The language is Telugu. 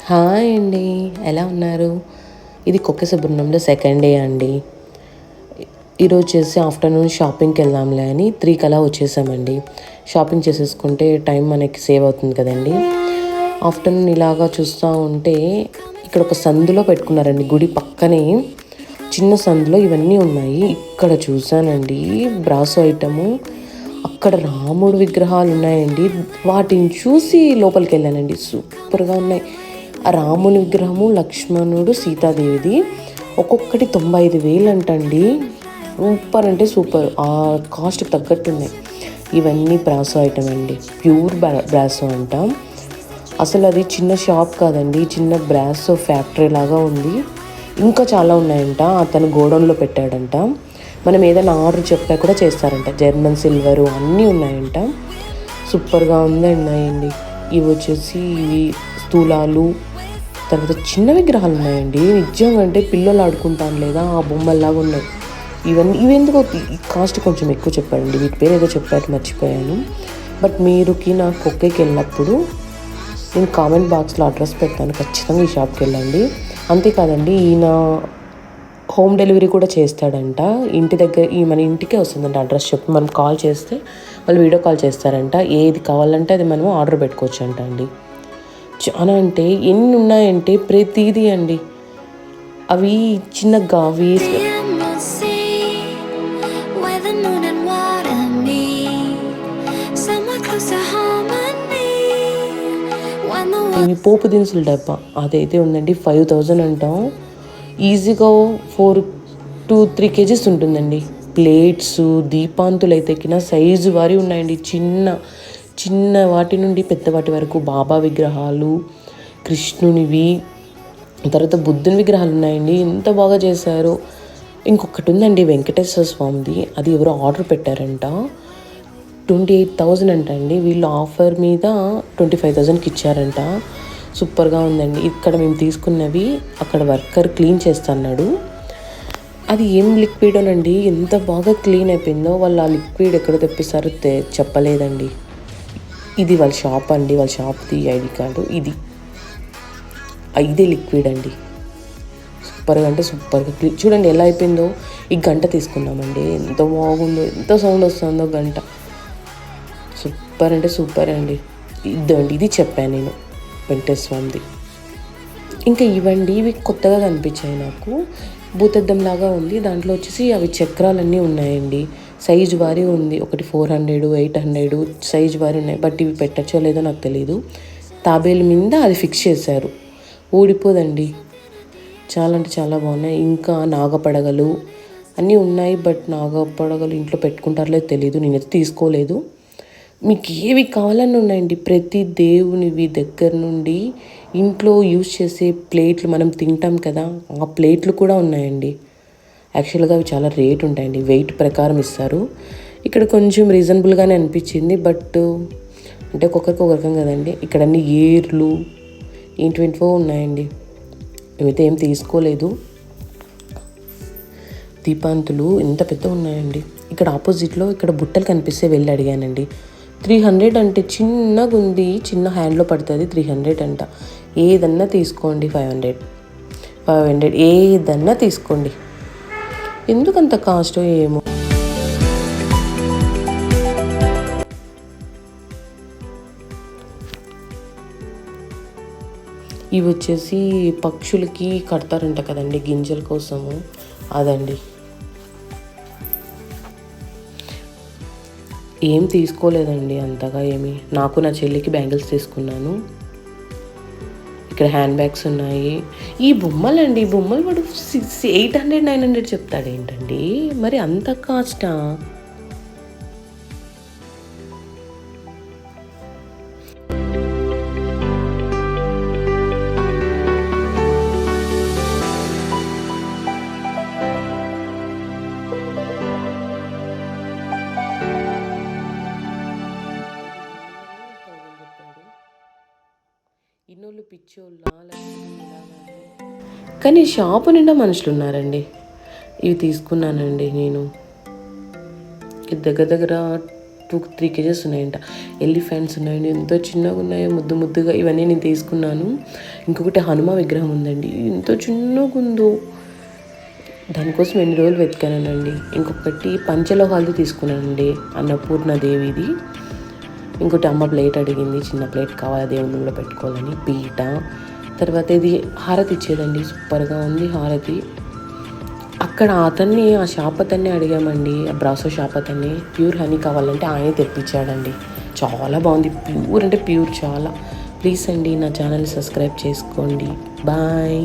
హాయ్ అండి, ఎలా ఉన్నారు? ఇది కుక్క సుబ్రహ్మణ్యంలో సెకండ్ డే అండి. ఈరోజు వచ్చేసి ఆఫ్టర్నూన్ షాపింగ్కి వెళ్దాంలే అని 3 అలా వచ్చేసామండి. షాపింగ్ చేసేసుకుంటే టైం మనకి సేవ్ అవుతుంది కదండి. ఆఫ్టర్నూన్ ఇలాగా చూస్తూ ఉంటే ఇక్కడ ఒక సందులో పెట్టుకున్నారండి, గుడి పక్కనే చిన్న సందులో ఇవన్నీ ఉన్నాయి. ఇక్కడ చూసానండి బ్రాసో ఐటము, అక్కడ రాముడు విగ్రహాలు ఉన్నాయండి. వాటిని చూసి లోపలికి వెళ్ళానండి. సూపర్గా ఉన్నాయి. ఆ రాముని విగ్రహము, లక్ష్మణుడు, సీతాదేవిది ఒక్కొక్కటి 95,000 అంటండి. సూపర్ అంటే సూపర్, ఆ కాస్ట్కి తగ్గట్టు ఉన్నాయి. ఇవన్నీ బ్రాసో ఐటమ్ అండి, ప్యూర్ బ్రాసో అంట. అసలు అది చిన్న షాప్ కాదండి, చిన్న బ్రాసో ఫ్యాక్టరీ లాగా ఉంది. ఇంకా చాలా ఉన్నాయంట, అతను గోడౌన్లో పెట్టాడంట. మనం ఏదైనా ఆర్డర్ చెప్పా కూడా చేస్తారంట. జర్మన్ సిల్వరు అన్నీ ఉన్నాయంట. సూపర్గా ఉన్నాయండి. ఇవి వచ్చేసి ఇవి స్థూలాలు, తర్వాత చిన్న విగ్రహాలు ఉన్నాయండి. నిజంగా అంటే పిల్లలు ఆడుకుంటాను లేదా ఆ బొమ్మల్లాగా ఉన్నాయి. ఇవి ఎందుకో కాస్ట్ కొంచెం ఎక్కువ చెప్పాడండి. వీటి పేరు ఏదో చెప్పారు, మర్చిపోయాను. బట్ మీరుకి నా కుక్కకి వెళ్ళినప్పుడు నేను కామెంట్ బాక్స్లో అడ్రస్ పెడతాను, ఖచ్చితంగా ఈ షాప్కి వెళ్ళండి. అంతేకాదండి, ఈయన హోమ్ డెలివరీ కూడా చేస్తాడంట. ఇంటి దగ్గర మన ఇంటికే వస్తుందంట. అడ్రస్ చెప్పి మనం కాల్ చేస్తే వాళ్ళు వీడియో కాల్ చేస్తారంట. ఏది కావాలంటే అది మనం ఆర్డర్ పెట్టుకోవచ్చు అంట అండి. చాలా అంటే ఎన్ని ఉన్నాయంటే ప్రతిదీ అండి. అవి చిన్న గావి ఇవి పోపు దినుసుల డబ్బా అదైతే ఉందండి. 5,000 అంటాం. ఈజీగా 4-3 kgs ఉంటుందండి. ప్లేట్స్, దీపాంతులు అయితే కింద సైజు వారి ఉన్నాయండి. చిన్న వాటి నుండి పెద్ద వాటి వరకు బాబా విగ్రహాలు, కృష్ణునివి, తర్వాత బుద్ధుని విగ్రహాలు ఉన్నాయండి. ఎంత బాగా చేశారు. ఇంకొకటి ఉందండి వెంకటేశ్వర స్వామిది, అది ఎవరో ఆర్డర్ పెట్టారంట. 28,000 అంట అండి. వీళ్ళు ఆఫర్ మీద 25,000కి ఇచ్చారంట. సూపర్గా ఉందండి. ఇక్కడ మేము తీసుకున్నవి అక్కడ వర్కర్ క్లీన్ చేస్తున్నాడు. అది ఏం లిక్విడోనండి, ఎంత బాగా క్లీన్ అయిపోయిందో. వాళ్ళు ఆ లిక్విడ్ ఎక్కడ తెప్పిస్తారో చెప్పలేదండి. ఇది వాళ్ళ షాప్ అండి, వాళ్ళ షాప్ది ఐడి కార్డు ఇదే లిక్విడ్ అండి. సూపర్గా అంటే సూపర్గా క్లీన్. చూడండి ఎలా అయిపోయిందో. ఈ గంట తీసుకున్నామండి, ఎంత బాగుందో, ఎంత సౌండ్ వస్తుందో గంట. సూపర్ అంటే సూపర్ అండి. ఇది చెప్పాను నేను వెంకటేశ్వర స్వామిది. ఇంకా ఇవి కొత్తగా కనిపించాయి నాకు. భూతద్దం లాగా ఉంది. దాంట్లో వచ్చేసి అవి చక్రాలన్నీ ఉన్నాయండి. సైజు వారి ఉంది. ఒకటి 400, 800 సైజు వారి ఉన్నాయి. బట్ ఇవి పెట్టచ్చో లేదో నాకు తెలియదు. తాబేలు మీద అది ఫిక్స్ చేశారు, ఊడిపోదండి. చాలా అంటే చాలా బాగున్నాయి. ఇంకా నాగపడగలు అన్నీ ఉన్నాయి. బట్ నాగపడగలు ఇంట్లో పెట్టుకుంటారో తెలియదు, నేనైతే తీసుకోలేదు. మీకు ఏవి కావాలన్నా ఉన్నాయండి. ప్రతి దేవునివి దగ్గర నుండి ఇంట్లో యూజ్ చేసే ప్లేట్లు, మనం తింటాం కదా, ఆ ప్లేట్లు కూడా ఉన్నాయండి. యాక్చువల్గా అవి చాలా రేట్ ఉంటాయండి, వెయిట్ ప్రకారం ఇస్తారు. ఇక్కడ కొంచెం రీజనబుల్గానే అనిపించింది. బట్ అంటే ఒక్కొక్కరికి ఒక రకం కదండి. ఇక్కడ అన్ని ఏర్లు ఏంటివో ఉన్నాయండి. మేమైతే ఏం తీసుకోలేదు. దీపాంతులు ఎంత పెద్ద ఉన్నాయండి. ఇక్కడ ఆపోజిట్లో ఇక్కడ బుట్టలు కనిపిస్తే వెళ్ళి అడిగానండి. 300 అంటే చిన్నగా ఉంది, చిన్న హ్యాండ్లో పడుతుంది. 300 అంట. ఏదన్నా తీసుకోండి, 500 ఏదన్నా తీసుకోండి. ఎందుకంత కాస్ట్ ఏమో. ఇవి వచ్చేసి పక్షులకి కడతారంట కదండి, గింజల కోసము, అదండి. ఏం తీసుకోలేదండి అంతగా ఏమి. నాకు నా చెల్లికి బ్యాంగిల్స్ తీసుకున్నాను. ఇక్కడ హ్యాండ్ బ్యాగ్స్ ఉన్నాయి. ఈ బొమ్మలండి, ఈ బొమ్మలు వాడు 800, 900 చెప్తాడేంటండి, మరి అంత కాస్టా? ఇన్నోళ్ళు పిచ్చోళ్ళ, కానీ షాపు నిండా మనుషులు ఉన్నారండి. ఇవి తీసుకున్నానండి నేను. ఇది దగ్గర 2-3 కేజెస్ ఉన్నాయంట. ఎలిఫెంట్స్ ఉన్నాయండి, ఎంతో చిన్నగా ఉన్నాయో ముద్దు ముద్దుగా. ఇవన్నీ నేను తీసుకున్నాను. ఇంకొకటి హనుమ విగ్రహం ఉందండి, ఎంతో చిన్నగా ఉందో. దానికోసం ఎన్ని రోజులు వెతికానండి. ఇంకొకటి పంచలోహాలది తీసుకున్నానండి, అన్నపూర్ణాదేవిది. ఇంకోటి అమ్మ ప్లేట్ అడిగింది, చిన్న ప్లేట్ కావాలి దేవుని కూడా పెట్టుకోవాలని. పీట, తర్వాత ఇది హారతి ఇచ్చేదండి, సూపర్గా ఉంది హారతి. అక్కడ అతన్ని, ఆ షాప్ అతన్ని అడిగామండి, ఆ బ్రాసో షాప్ అతన్ని ప్యూర్ హనీ కావాలంటే ఆయనే తెప్పించాడండి. చాలా బాగుంది, ప్యూర్ అంటే ప్యూర్ చాలా. ప్లీజ్ అండి నా ఛానల్ సబ్స్క్రైబ్ చేసుకోండి. బాయ్.